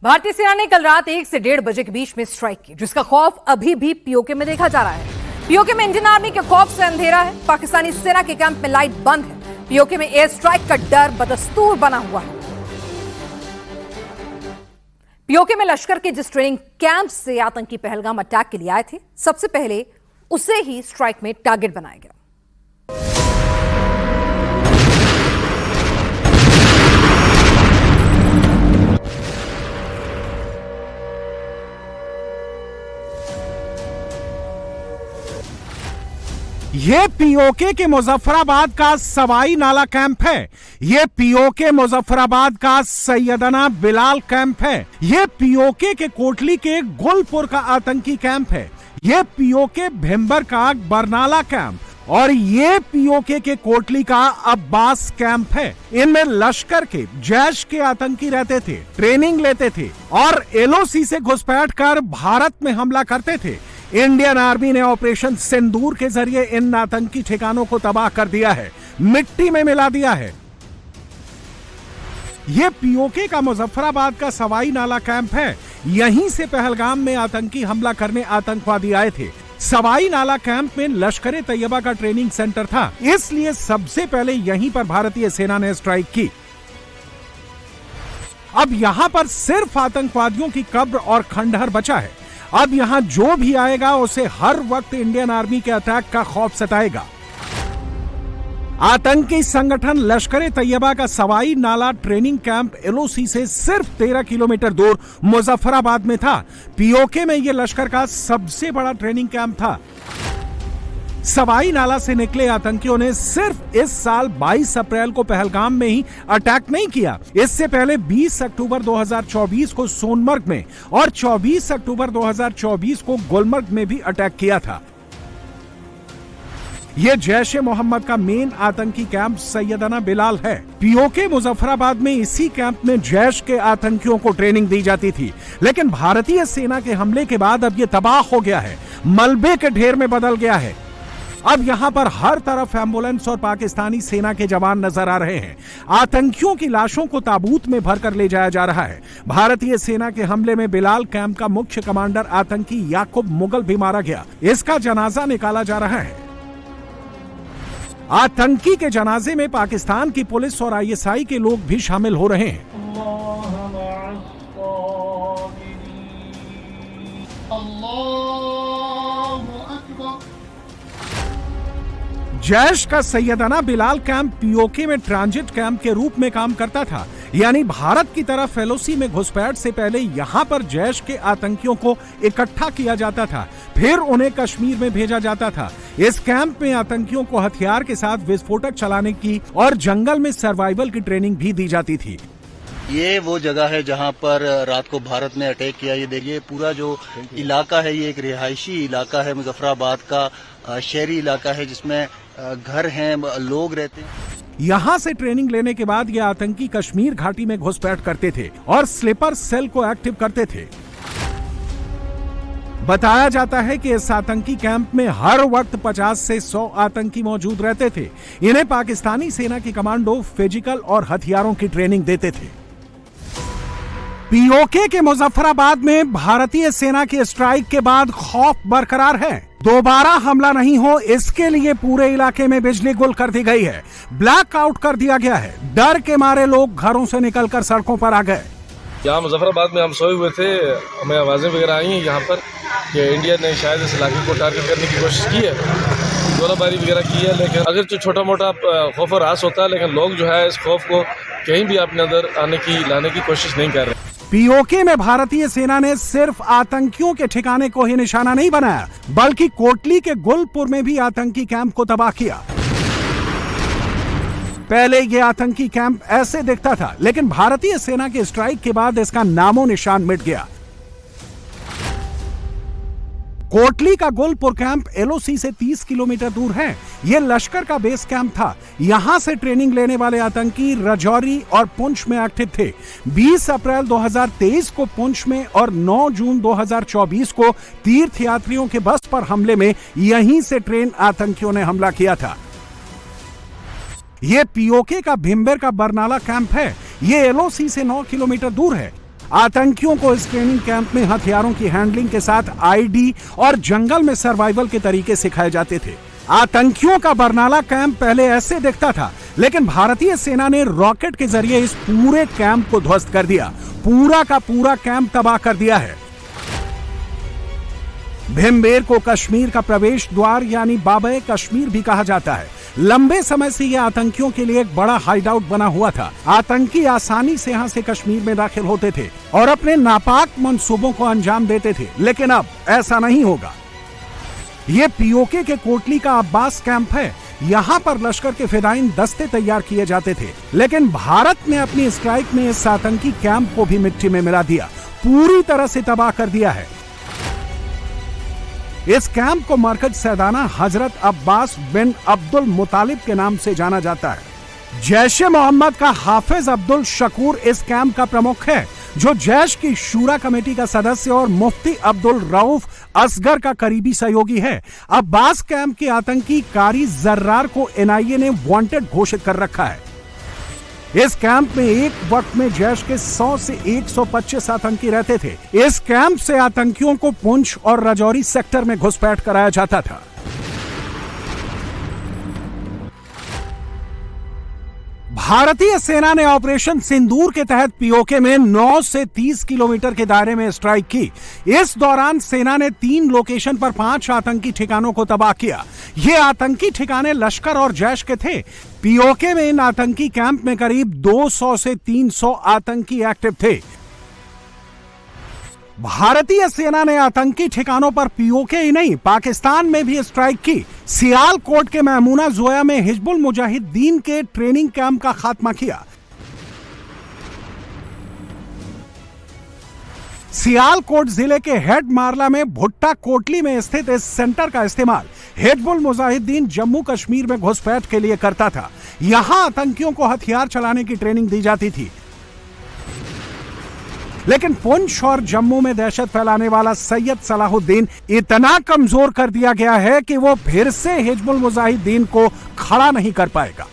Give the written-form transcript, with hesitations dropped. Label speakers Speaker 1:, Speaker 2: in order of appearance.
Speaker 1: भारतीय सेना ने कल रात 1 से 1:30 बजे के बीच में स्ट्राइक की, जिसका खौफ अभी भी पीओके में देखा जा रहा है। पीओके में इंडियन आर्मी के खौफ से अंधेरा है। पाकिस्तानी सेना के कैंप में लाइट बंद है। पीओके में एयर स्ट्राइक का डर बदस्तूर बना हुआ है। पीओके में लश्कर के जिस ट्रेनिंग कैंप से आतंकी पहलगाम अटैक के लिए आए थे, सबसे पहले उसे ही स्ट्राइक में टारगेट बनाया गया।
Speaker 2: ये पीओके के मुजफ्फराबाद का सवाई नाला कैंप है। ये पीओके मुजफ्फराबाद का सैयदना बिलाल कैंप है। ये पीओके के कोटली के गुलपुर का आतंकी कैंप है। ये पीओके भिम्बर का बरनाला कैंप और ये पीओके के कोटली का अब्बास कैंप है। इनमें लश्कर के जैश के आतंकी रहते थे, ट्रेनिंग लेते थे और एलओसी से घुसपैठ कर भारत में हमला करते थे। इंडियन आर्मी ने ऑपरेशन सिंदूर के जरिए इन आतंकी ठिकानों को तबाह कर दिया है, मिट्टी में मिला दिया है। यह पीओके का मुजफ्फराबाद का सवाई नाला कैंप है। यहीं से पहलगाम में आतंकी हमला करने आतंकवादी आए थे। सवाई नाला कैंप में लश्कर तैयबा का ट्रेनिंग सेंटर था, इसलिए सबसे पहले यहीं पर भारतीय सेना ने स्ट्राइक की। अब यहां पर सिर्फ आतंकवादियों की कब्र और खंडहर बचा है। अब यहां जो भी आएगा उसे हर वक्त इंडियन आर्मी के अटैक का खौफ सताएगा। आतंकी संगठन लश्कर तैयबा का सवाई नाला ट्रेनिंग कैंप एलओसी से सिर्फ 13 किलोमीटर दूर मुजफ्फराबाद में था। पीओके में यह लश्कर का सबसे बड़ा ट्रेनिंग कैंप था। सवाई नाला से निकले आतंकियों ने सिर्फ इस साल 22 अप्रैल को पहलगाम में ही अटैक नहीं किया। इससे पहले 20 अक्टूबर 2024 को सोनमर्ग में और 24 अक्टूबर 2024 को गुलमर्ग में भी अटैक किया था। यह जैश ए मोहम्मद का मेन आतंकी कैंप सैयदना बिलाल है। पीओके मुजफ्फराबाद में इसी कैंप में जैश के आतंकियों को ट्रेनिंग दी जाती थी, लेकिन भारतीय सेना के हमले के बाद अब यह तबाह हो गया है, मलबे के ढेर में बदल गया है। अब यहां पर हर तरफ एम्बुलेंस और पाकिस्तानी सेना के जवान नजर आ रहे हैं। आतंकियों की लाशों को ताबूत में भरकर ले जाया जा रहा है। भारतीय सेना के हमले में बिलाल कैंप का मुख्य कमांडर आतंकी याकूब मुगल भी मारा गया। इसका जनाजा निकाला जा रहा है। आतंकी के जनाजे में पाकिस्तान की पुलिस और आईएसआई के लोग भी शामिल हो रहे हैं। जैश का सैयदना बिलाल कैंप पीओके में ट्रांजिट कैंप के रूप में काम करता था, यानी भारत की तरफ एलओसी में घुसपैठ से पहले यहां पर जैश के आतंकियों को इकट्ठा किया जाता था, फिर उन्हें कश्मीर में भेजा जाता था। इस कैंप में आतंकियों को हथियार के साथ विस्फोटक चलाने की और जंगल में सर्वाइवल की ट्रेनिंग भी दी जाती थी।
Speaker 3: ये वो जगह है जहां पर रात को भारत ने अटैक किया। ये देखिए पूरा जो इलाका है ये एक रिहायशी इलाका है, मुजफ्फराबाद का शहरी इलाका है जिसमें घर हैं, लोग रहते हैं।
Speaker 2: यहाँ से ट्रेनिंग लेने के बाद ये आतंकी कश्मीर घाटी में घुसपैठ करते थे और स्लीपर सेल को एक्टिव करते थे। बताया जाता है कि इस आतंकी कैंप में हर वक्त 50 से 100 आतंकी मौजूद रहते थे। इन्हें पाकिस्तानी सेना की कमांडो फिजिकल और हथियारों की ट्रेनिंग देते थे। पीओके के मुजफ्फराबाद में भारतीय सेना की स्ट्राइक के बाद खौफ बरकरार है। दोबारा हमला नहीं हो इसके लिए पूरे इलाके में बिजली गुल कर दी गई है, ब्लैक आउट कर दिया गया है। डर के मारे लोग घरों से निकलकर सड़कों पर आ गए।
Speaker 4: यहाँ मुजफ्फराबाद में हम सोए हुए थे, हमें आवाजें वगैरह आई हैं यहाँ पर कि इंडिया ने शायद इस इलाके को टारगेट करने की कोशिश की है, गोलाबारी वगैरह की है। लेकिन अगर जो छोटा मोटा खौफ और रास होता है, लेकिन लोग जो है इस खौफ को कहीं भी अपने अंदर लाने की कोशिश नहीं कर रहे।
Speaker 2: पीओके में भारतीय सेना ने सिर्फ आतंकियों के ठिकाने को ही निशाना नहीं बनाया, बल्कि कोटली के गुलपुर में भी आतंकी कैंप को तबाह किया। पहले यह आतंकी कैंप ऐसे दिखता था, लेकिन भारतीय सेना के स्ट्राइक के बाद इसका नामो निशान मिट गया। कोटली का गुलपुर कैंप एलओसी से 30 किलोमीटर दूर है। यह लश्कर का बेस कैंप था। यहां से ट्रेनिंग लेने वाले आतंकी रजौरी और पुंछ में एक्टिव थे। 20 अप्रैल 2023 को पुंछ में और 9 जून 2024 को तीर्थयात्रियों के बस पर हमले में यहीं से ट्रेन आतंकियों ने हमला किया था। यह पीओके का भिम्बर का बरनाला कैंप है। यह एलओसी से 9 किलोमीटर दूर है। आतंकियों को इस ट्रेनिंग कैंप में हथियारों की हैंडलिंग के साथ आईडी और जंगल में सर्वाइवल के तरीके सिखाए जाते थे। आतंकियों का बरनाला कैंप पहले ऐसे दिखता था, लेकिन भारतीय सेना ने रॉकेट के जरिए इस पूरे कैंप को ध्वस्त कर दिया। पूरा का पूरा कैंप तबाह कर दिया है। भीमबेर को कश्मीर का प्रवेश द्वार यानी बाबे कश्मीर भी कहा जाता है। लंबे समय से यह आतंकियों के लिए एक बड़ा हाइडआउट बना हुआ था। आतंकी आसानी से यहां से कश्मीर में दाखिल होते थे और अपने नापाक मंसूबों को अंजाम देते थे, लेकिन अब ऐसा नहीं होगा। ये पीओके के कोटली का अब्बास कैंप है। यहाँ पर लश्कर के फिदाइन दस्ते तैयार किए जाते थे, लेकिन भारत ने अपनी स्ट्राइक में इस आतंकी कैंप को भी मिट्टी में मिला दिया, पूरी तरह से तबाह कर दिया है। इस कैंप को मरकज सैदाना हजरत अब्बास बिन अब्दुल मुतालिब के नाम से जाना जाता है। जैश ए मोहम्मद का हाफिज अब्दुल शकूर इस कैंप का प्रमुख है, जो जैश की शूरा कमेटी का सदस्य और मुफ्ती अब्दुल रऊफ असगर का करीबी सहयोगी है। अब्बास कैंप के आतंकी कारी जर्रार को एनआईए ने वांटेड घोषित कर रखा है। इस कैंप में एक वक्त में जैश के 100 से 125 आतंकी रहते थे। इस कैंप से आतंकियों को पुंछ और राजौरी सेक्टर में घुसपैठ कराया जाता था। भारतीय सेना ने ऑपरेशन सिंदूर के तहत पीओके में 9 से 30 किलोमीटर के दायरे में स्ट्राइक की। इस दौरान सेना ने 3 लोकेशन पर 5 आतंकी ठिकानों को तबाह किया। ये आतंकी ठिकाने लश्कर और जैश के थे। पीओके में इन आतंकी कैंप में करीब 200 से 300 आतंकी एक्टिव थे। भारतीय सेना ने आतंकी ठिकानों पर पीओके ही नहीं, पाकिस्तान में भी स्ट्राइक की। सियालकोट के महमूना जोया में हिजबुल मुजाहिदीन के ट्रेनिंग कैंप का खात्मा किया। सियालकोट जिले के हेड मारला में भुट्टा कोटली में स्थित इस सेंटर का इस्तेमाल हिजबुल मुजाहिदीन जम्मू कश्मीर में घुसपैठ के लिए करता था। यहां आतंकियों को हथियार चलाने की ट्रेनिंग दी जाती थी, लेकिन पुंछ और जम्मू में दहशत फैलाने वाला सैयद सलाहुद्दीन इतना कमजोर कर दिया गया है कि वो फिर से हिजबुल मुजाहिदीन को खड़ा नहीं कर पाएगा।